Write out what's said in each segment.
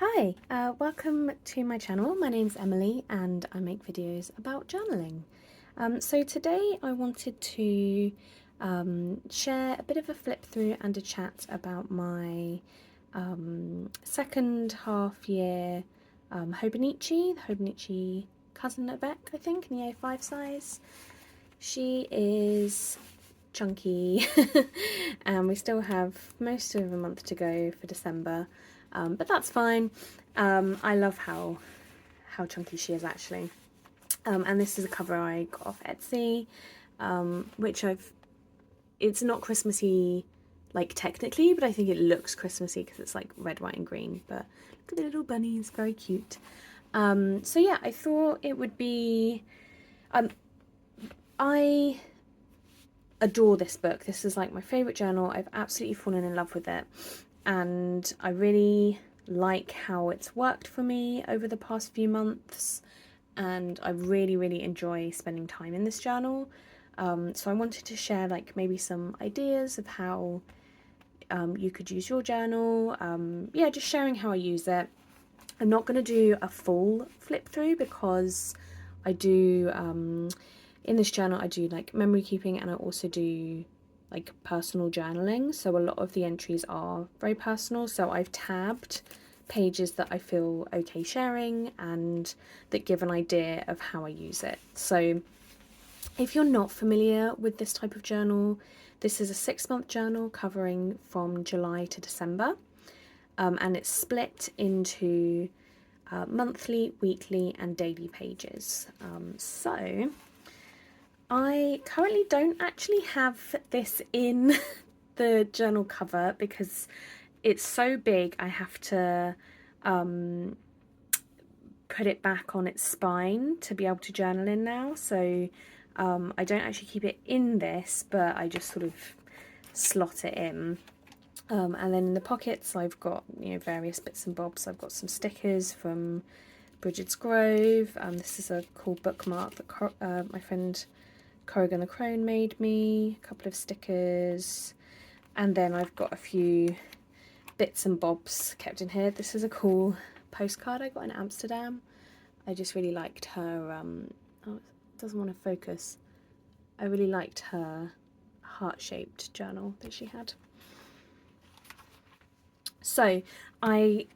Hi, welcome to my channel. My name's Emily and I make videos about journaling. So today I wanted to share a bit of a flip through and a chat about my second half year Hobonichi, the Hobonichi cousin of Beck, I think, in the A5 size. She is chunky and we still have most of a month to go for December. But that's fine. I love how chunky she is actually. And this is a cover I got off Etsy, which it's not Christmassy like technically, but I think it looks Christmassy because it's like red, white and green. But look at the little bunnies, very cute. So yeah, I thought it would be, I adore this book. This is like my favourite journal. I've absolutely fallen in love with it. And I really like how it's worked for me over the past few months, and I really enjoy spending time in this journal. So I wanted to share like maybe some ideas of how you could use your journal. Yeah, just sharing how I use it. I'm not going to do a full flip through because I do in this journal I do like memory keeping, and I also do like personal journaling, so a lot of the entries are very personal. So I've tabbed pages that I feel okay sharing and that give an idea of how I use it. So if you're not familiar with this type of journal, this is a 6-month journal covering from July to December, and it's split into monthly, weekly and daily pages. So I currently don't actually have this in the journal cover because it's so big. I have to put it back on its spine to be able to journal in now. So I don't actually keep it in this, but I just sort of slot it in. And then in the pockets I've got, you know, various bits and bobs. I've got some stickers from Bridget's Grove. This is a cool bookmark that my friend Corrigan the Crone made me, a couple of stickers, and then I've got a few bits and bobs kept in here. This is a cool postcard I got in Amsterdam. I just really liked her, oh, it doesn't want to focus. I really liked her heart-shaped journal that she had. So I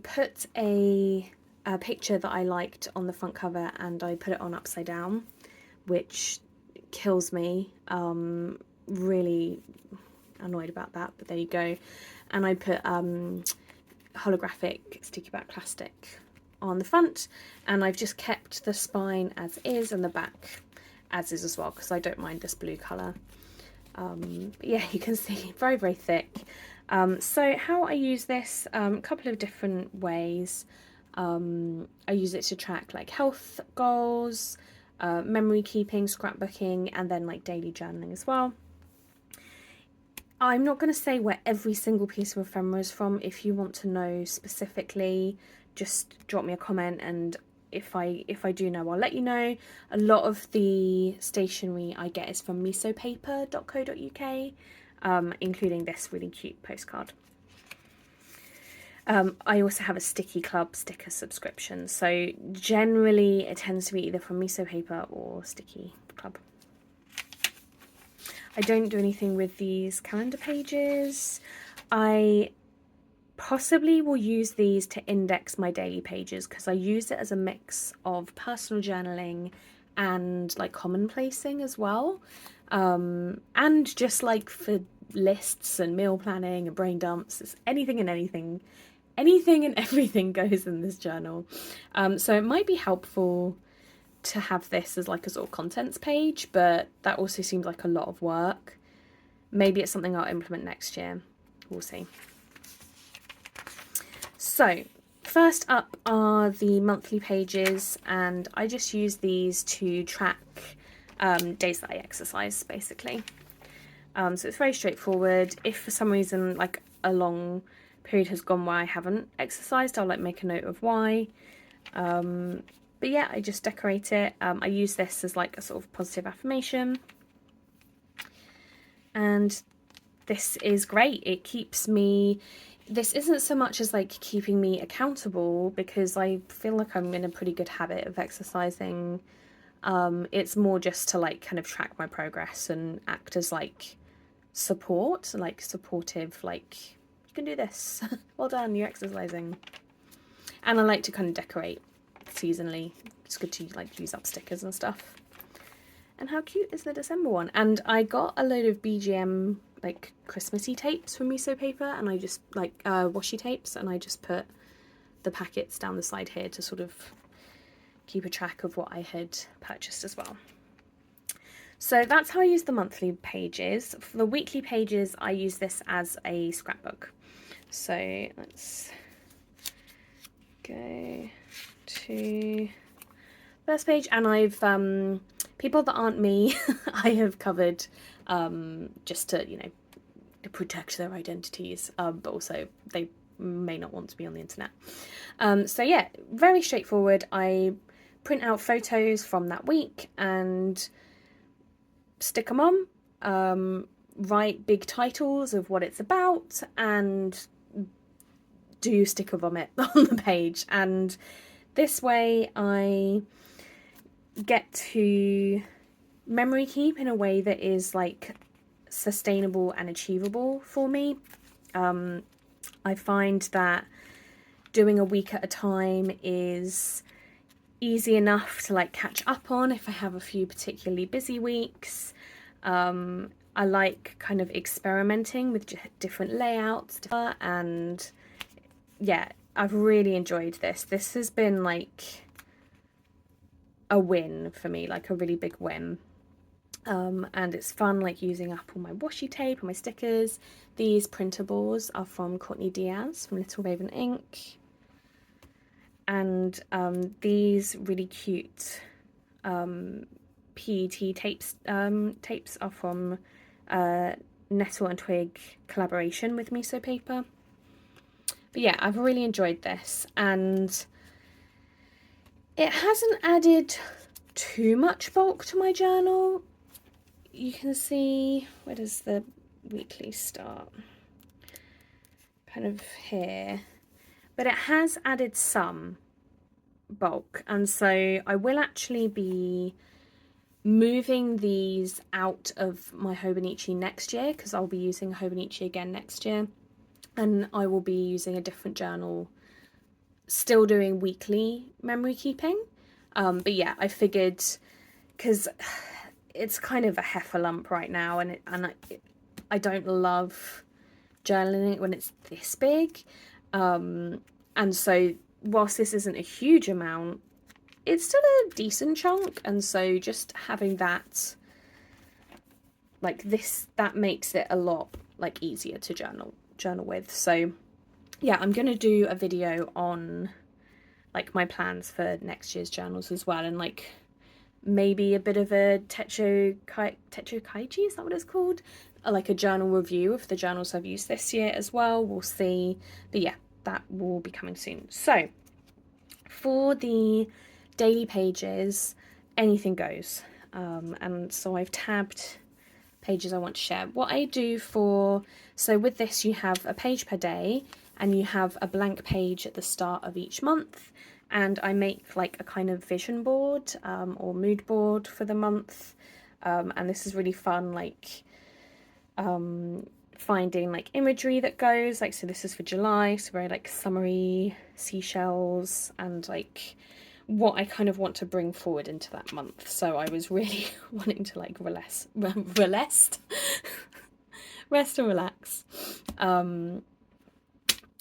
put a picture that I liked on the front cover and I put it on upside down, which kills me. Really annoyed about that, but there you go. And I put holographic sticky back plastic on the front, and I've just kept the spine as is and the back as is as well because I don't mind this blue colour. But yeah, you can see very thick. So how I use this, a couple of different ways. I use it to track like health goals, memory keeping, scrapbooking, and then like daily journaling as well. I'm not going to say where every single piece of ephemera is from. If you want to know specifically, just drop me a comment, and if I do know, I'll let you know. A lot of the stationery I get is from misopaper.co.uk, including this really cute postcard. I also have a Sticky Club sticker subscription, so generally it tends to be either from Miso Paper or Sticky Club. I don't do anything with these calendar pages. I possibly will use these to index my daily pages because I use it as a mix of personal journaling and like commonplacing as well, and just like for lists and meal planning and brain dumps. It's anything and everything goes in this journal. So it might be helpful to have this as like a sort of contents page, but that also seems like a lot of work. Maybe it's something I'll implement next year. We'll see. So first up are the monthly pages, and I just use these to track days that I exercise basically. So it's very straightforward. If for some reason like a long period has gone where I haven't exercised, I'll like make a note of why. But yeah, I just decorate it. I use this as like a sort of positive affirmation, and this is great. It keeps me this isn't so much as like keeping me accountable, because I feel like I'm in a pretty good habit of exercising. It's more just to like kind of track my progress and act as like support, like supportive, like, you can do this. Well done, you're exercising. And I like to kind of decorate seasonally. It's good to like use up stickers and stuff. And how cute is the December one? And I got a load of BGM like Christmassy tapes from Miso Paper, and I just like washi tapes, and I just put the packets down the side here to sort of keep a track of what I had purchased as well. So that's how I use the monthly pages. For the weekly pages, I use this as a scrapbook. So let's go to first page, and I've people that aren't me I have covered just to, you know, to protect their identities, but also they may not want to be on the internet. So yeah, very straightforward. I print out photos from that week and stick them on, write big titles of what it's about, and do sticker vomit on the page. And this way I get to memory keep in a way that is like sustainable and achievable for me. I find that doing a week at a time is easy enough to like catch up on if I have a few particularly busy weeks. I like kind of experimenting with different layouts, and yeah, I've really enjoyed this. This has been like a win for me, like a really big win. And it's fun like using up all my washi tape and my stickers. These printables are from Courtney Diaz from Little Raven Ink. And these really cute PET tapes are from Nettle and Twig collaboration with Miso Paper. But yeah, I've really enjoyed this, and it hasn't added too much bulk to my journal. You can see, where does the weekly start? Kind of here. But it has added some bulk, and so I will actually be moving these out of my Hobonichi next year, because I'll be using Hobonichi again next year, and I will be using a different journal, still doing weekly memory keeping. But yeah, I figured, because it's kind of a heifer lump right now, and I don't love journaling when it's this big, and so whilst this isn't a huge amount, it's still a decent chunk, and so just having that like this, that makes it a lot like easier to journal with. So yeah, I'm gonna do a video on like my plans for next year's journals as well, and like maybe a bit of a techokaiji, is that what it's called? Like a journal review of the journals I've used this year as well. We'll see. But yeah, that will be coming soon. So for the daily pages, anything goes. And so I've tabbed pages I want to share. What I do so with this, you have a page per day, and you have a blank page at the start of each month. And I make like a kind of vision board or mood board for the month. And this is really fun, like finding like imagery that goes, like, so this is for July, so very like summery seashells and like what I kind of want to bring forward into that month. So I was really wanting to like rest and relax.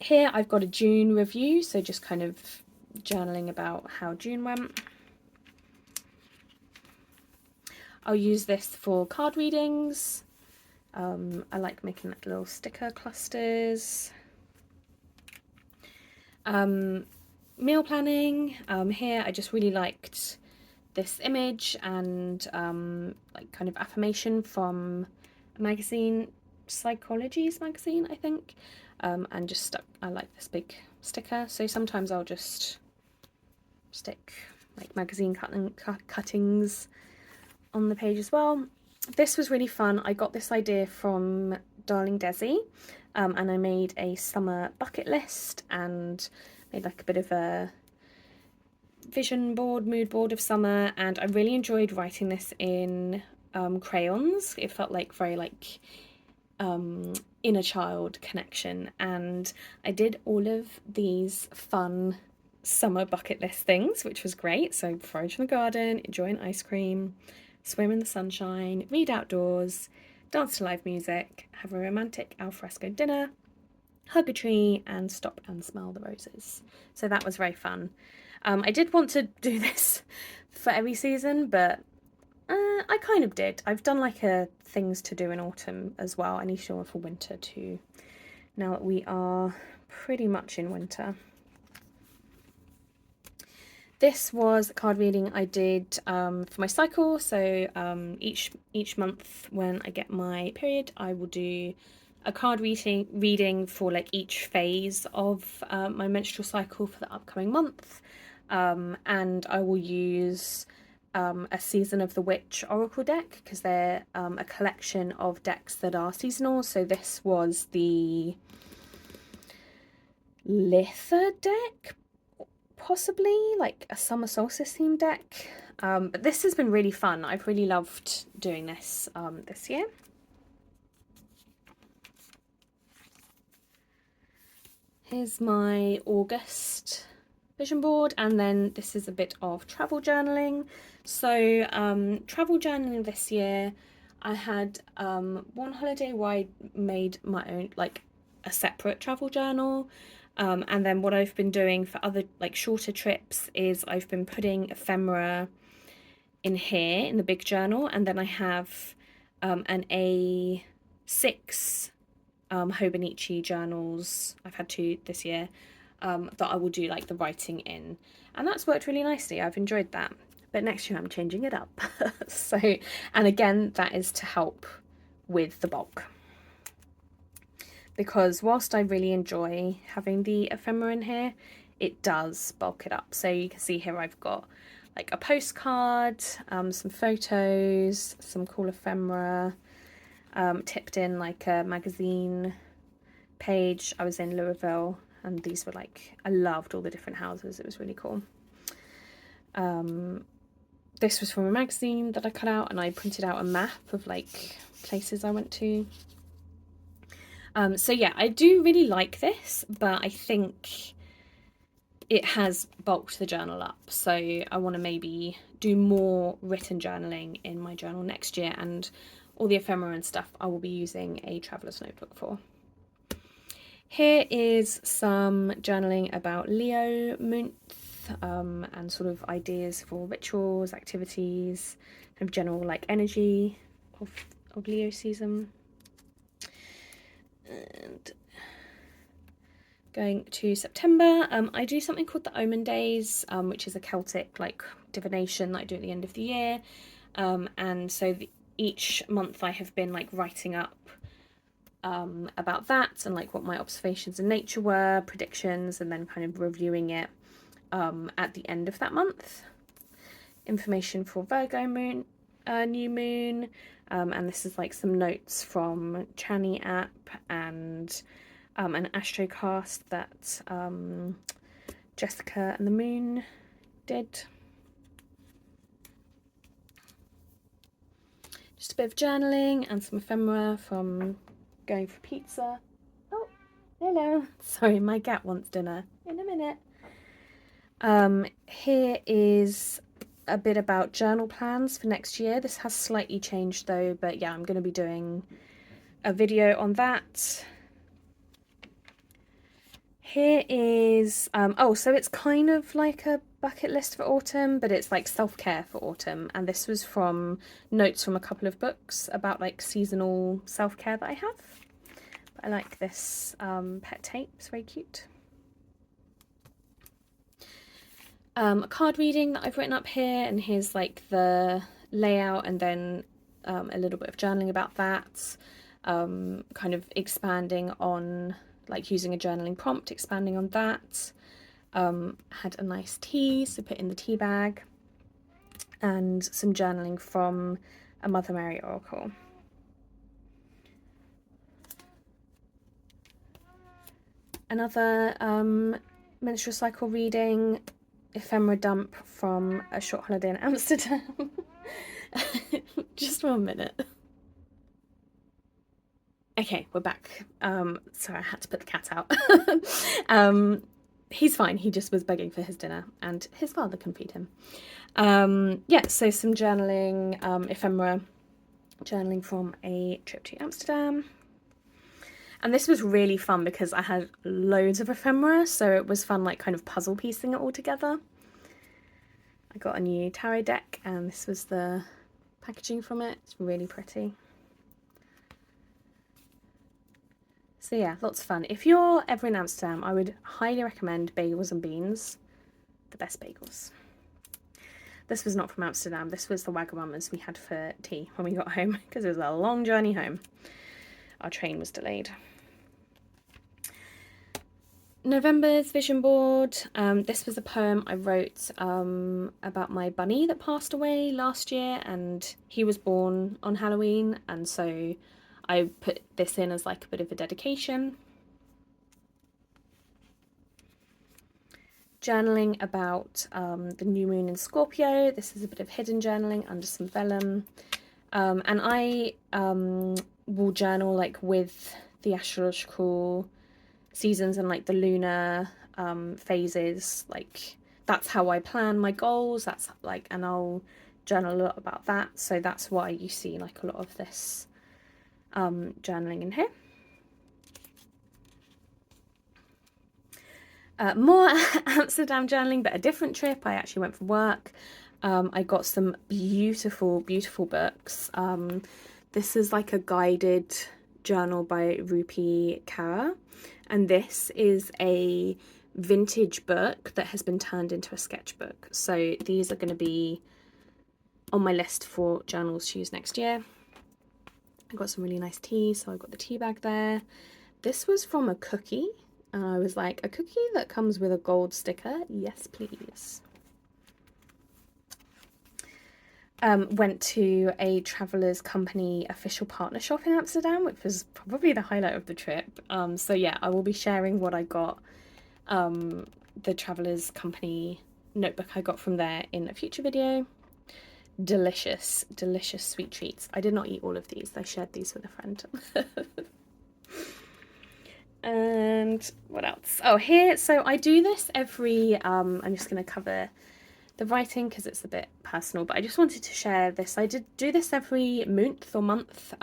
Here I've got a June review, so just kind of journaling about how June went. I'll use this for card readings. I like making like little sticker clusters. Meal planning. Here I just really liked this image and like kind of affirmation from a magazine, Psychology's magazine, I think. And just I like this big sticker, so sometimes I'll just stick like magazine cuttings on the page as well. This was really fun. I got this idea from Darling Desi, and I made a summer bucket list and made like a bit of a vision board, mood board of summer, and I really enjoyed writing this in crayons. It felt like very like inner child connection, and I did all of these fun summer bucket list things, which was great. So forage in the garden, enjoy an ice cream, swim in the sunshine, read outdoors, dance to live music, have a romantic alfresco dinner, hug a tree, and stop and smell the roses. So that was very fun. I did want to do this for every season, but I kind of did. I've done like a things to do in autumn as well. I need to do one for winter too, now that we are pretty much in winter. This was a card reading I did for my cycle. So each month when I get my period, I will do a card reading for like each phase of my menstrual cycle for the upcoming month. And I will use a Season of the Witch Oracle deck, because they're a collection of decks that are seasonal. So this was the Lither deck, possibly like a summer solstice themed deck. But this has been really fun. I've really loved doing this this year. Here's my August vision board, and then this is a bit of travel journaling. So travel journaling this year, I had one holiday where I made my own, like a separate travel journal, and then what I've been doing for other like shorter trips is I've been putting ephemera in here in the big journal, and then I have an A6 Hobonichi journals. I've had 2 this year. That I will do like the writing in, and that's worked really nicely. I've enjoyed that, but next year I'm changing it up. So, and again, that is to help with the bulk, because whilst I really enjoy having the ephemera in here, it does bulk it up. So you can see here I've got like a postcard, some photos, some cool ephemera, tipped in like a magazine page. I was in Louisville, and these were like, I loved all the different houses. It was really cool. This was from a magazine that I cut out, and I printed out a map of like places I went to. So yeah, I do really like this, but I think it has bulked the journal up. So I want to maybe do more written journaling in my journal next year, and all the ephemera and stuff I will be using a traveller's notebook for. Here is some journaling about Leo month, and sort of ideas for rituals, activities, kind of general like energy of Leo season. And going to September, I do something called the Omen Days, which is a Celtic like divination that I do at the end of the year. And so each month I have been like writing up about that, and like what my observations in nature were, predictions, and then kind of reviewing it at the end of that month. Information for Virgo moon, new moon, and this is like some notes from Chani app and an astrocast that Jessica and the Moon did. Just a bit of journaling and some ephemera from going for pizza. Oh, hello. Sorry, my cat wants dinner in a minute. Here is a bit about journal plans for next year. This has slightly changed though, but yeah, I'm going to be doing a video on that. Here is, so it's kind of like a bucket list for autumn, but it's like self-care for autumn. And this was from notes from a couple of books about like seasonal self-care that I have. I like this pet tape, it's very cute. A card reading that I've written up here, and here's like the layout, and then a little bit of journaling about that, kind of expanding on like using a journaling prompt, expanding on that. Had a nice tea, so put in the tea bag, and some journaling from a Mother Mary Oracle. another menstrual cycle reading, ephemera dump from a short holiday in Amsterdam. Just 1 minute. Okay, we're back. Sorry, I had to put the cat out. He's fine, he just was begging for his dinner and his father can feed him. Yeah, so some journaling, ephemera journaling from a trip to Amsterdam. And this was really fun because I had loads of ephemera, so it was fun like kind of puzzle piecing it all together. I got a new tarot deck and this was the packaging from it. It's really pretty. So yeah, lots of fun. If you're ever in Amsterdam, I would highly recommend Bagels and Beans. The best bagels. This was not from Amsterdam. This was the Wagamamas we had for tea when we got home because it was a long journey home. Our train was delayed. November's vision board. This was a poem I wrote about my bunny that passed away last year, and he was born on Halloween, and so I put this in as like a bit of a dedication. Journaling about the new moon in Scorpio. This is a bit of hidden journaling under some vellum. And I will journal like with the astrological seasons and like the lunar phases. Like that's how I plan my goals. That's like, and I'll journal a lot about that. So that's why you see like a lot of this journaling in here. More Amsterdam journaling, but a different trip. I actually went for work. I got some beautiful, beautiful books. This is like a guided journal by Rupi Kaur, and this is a vintage book that has been turned into a sketchbook. So these are going to be on my list for journals to use next year. I got some really nice tea, so I got the tea bag there. This was from a cookie, and I was like, a cookie that comes with a gold sticker? Yes, please. Went to a Travellers Company official partner shop in Amsterdam, which was probably the highlight of the trip. So yeah, I will be sharing what I got, the Travellers Company notebook I got from there in a future video. Delicious, delicious sweet treats. I did not eat all of these. I shared these with a friend. And what else? Oh, here, so I do this every, I'm just going to cover the writing because it's a bit personal, but I just wanted to share this. I do this every month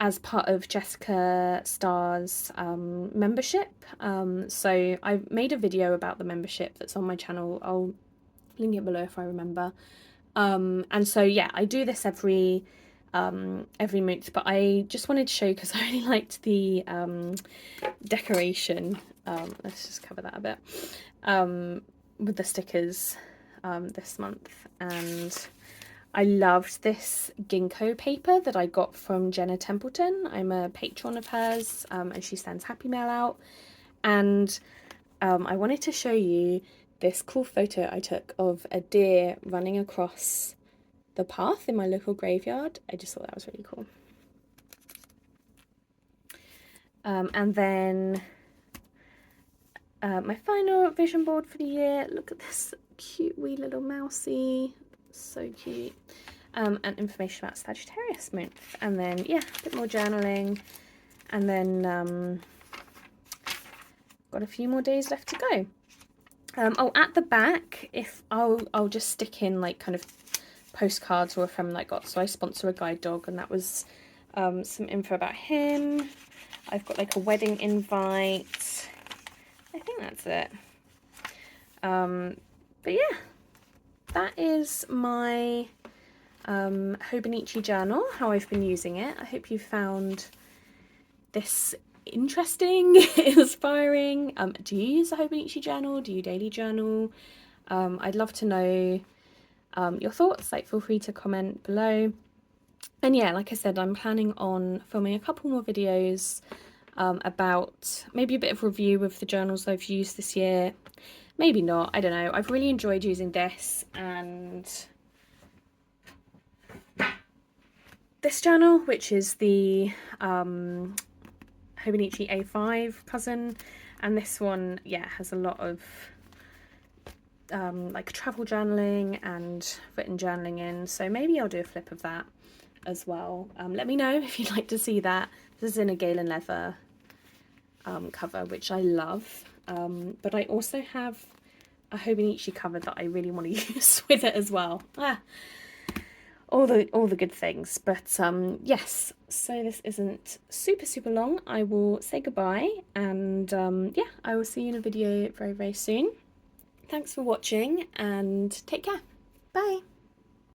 as part of Jessica Starr's membership. So I've made a video about the membership that's on my channel. I'll link it below if I remember. And so yeah, I do this every month, but I just wanted to show you because I really liked the decoration. Let's just cover that a bit. With the stickers this month, and I loved this ginkgo paper that I got from Jenna Templeton. I'm a patron of hers, and she sends Happy Mail out, and I wanted to show you this cool photo I took of a deer running across the path in my local graveyard. I just thought that was really cool. And then my final vision board for the year. Look at this cute wee little mousey, so cute. And information about Sagittarius month, and then yeah, a bit more journaling, and then got a few more days left to go. Oh, at the back, if I'll just stick in like kind of postcards or ephemera I got. So I sponsor a guide dog, and that was some info about him. I've got like a wedding invite. I think that's it. But yeah, that is my Hobonichi journal, how I've been using it. I hope you found this interesting, inspiring. Do you use a Hobonichi journal? Do you daily journal? I'd love to know your thoughts. Like, feel free to comment below. And yeah, like I said, I'm planning on filming a couple more videos about maybe a bit of review of the journals I've used this year. Maybe not, I don't know. I've really enjoyed using this and this journal, which is the Hobonichi A5 cousin, and this one, yeah, has a lot of like travel journaling and written journaling in, so maybe I'll do a flip of that as well. Let me know if you'd like to see that. This is in a Galen leather cover, which I love, but I also have a Hobonichi cover that I really want to use with it as well. All the good things. But yes, so this isn't super long. I will say goodbye, and yeah, I will see you in a video very soon. Thanks for watching, and take care. Bye.